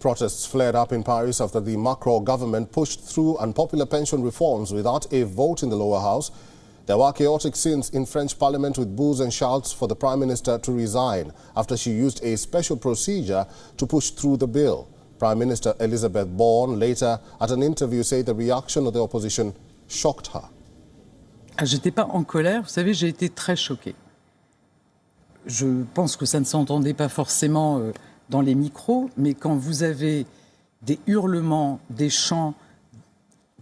Protests flared up in Paris after the Macron government pushed through unpopular pension reforms without a vote in the lower house. There were chaotic scenes in French parliament with boos and shouts for the Prime Minister to resign after she used a special procedure to push through the bill. Prime Minister Elisabeth Borne later, at an interview, said the reaction of the opposition shocked her. J'étais pas en colère, vous savez, j'ai été très choquée. Je pense que ça ne s'entendait pas forcément dans les micros, mais quand vous avez des hurlements, des chants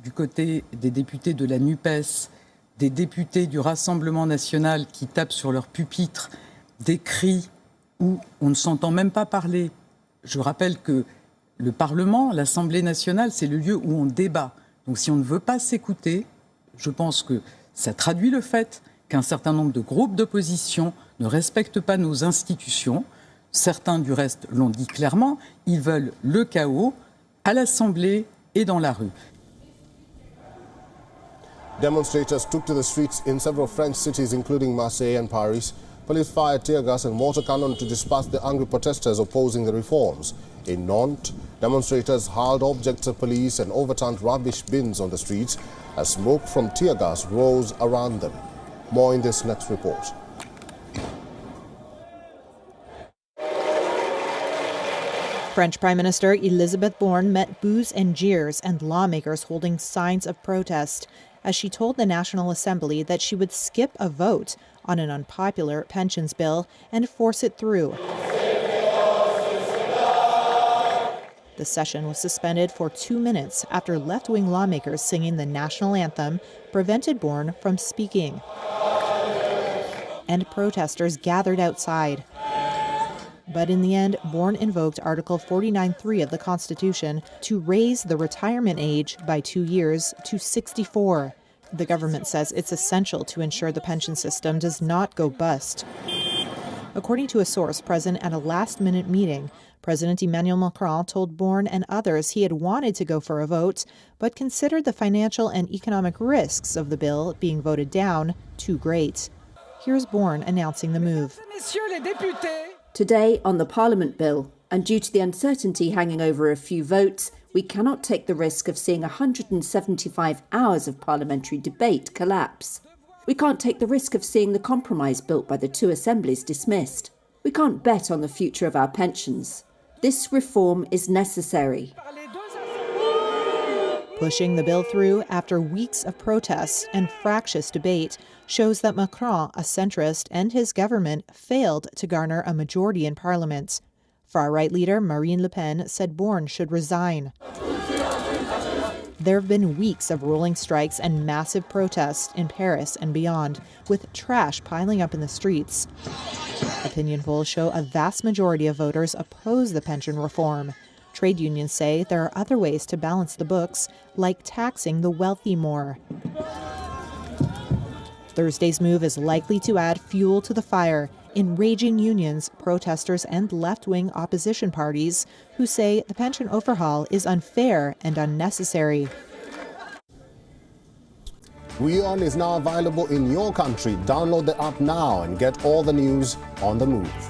du côté des députés de la NUPES, des députés du Rassemblement national qui tapent sur leur pupitre, des cris où on ne s'entend même pas parler. Je rappelle que le Parlement, l'Assemblée nationale, c'est le lieu où on débat. Donc si on ne veut pas s'écouter, je pense que ça traduit le fait qu'un certain nombre de groupes d'opposition ne respectent pas nos institutions. Certains, du reste, l'ont dit clairement, ils veulent le chaos à l'Assemblée et dans la rue. Demonstrators took to the streets in several French cities, including Marseille and Paris. Police fired tear gas and water cannon to disperse the angry protesters opposing the reforms. In Nantes, demonstrators hurled objects at police and overturned rubbish bins on the streets as smoke from tear gas rose around them. More in this next report. French Prime Minister Elisabeth Borne met boos and jeers and lawmakers holding signs of protest as she told the National Assembly that she would skip a vote on an unpopular pensions bill and force it through. The session was suspended for 2 minutes after left-wing lawmakers singing the national anthem prevented Borne from speaking. And protesters gathered outside. But in the end, Borne invoked Article 49.3 of the Constitution to raise the retirement age by 2 years to 64. The government says it's essential to ensure the pension system does not go bust. According to a source present at a last-minute meeting, President Emmanuel Macron told Borne and others he had wanted to go for a vote, but considered the financial and economic risks of the bill being voted down too great. Here's Borne announcing the move. Today, on the Parliament bill, and due to the uncertainty hanging over a few votes, we cannot take the risk of seeing 175 hours of parliamentary debate collapse. We can't take the risk of seeing the compromise built by the two assemblies dismissed. We can't bet on the future of our pensions. This reform is necessary. Pushing the bill through after weeks of protests and fractious debate shows that Macron, a centrist, and his government failed to garner a majority in Parliament. Far-right leader Marine Le Pen said Borne should resign. There have been weeks of rolling strikes and massive protests in Paris and beyond, with trash piling up in the streets. Opinion polls show a vast majority of voters oppose the pension reform. Trade unions say there are other ways to balance the books, like taxing the wealthy more. Thursday's move is likely to add fuel to the fire in raging unions, protesters, and left-wing opposition parties who say the pension overhaul is unfair and unnecessary. WION is now available in your country. Download the app now and get all the news on the move.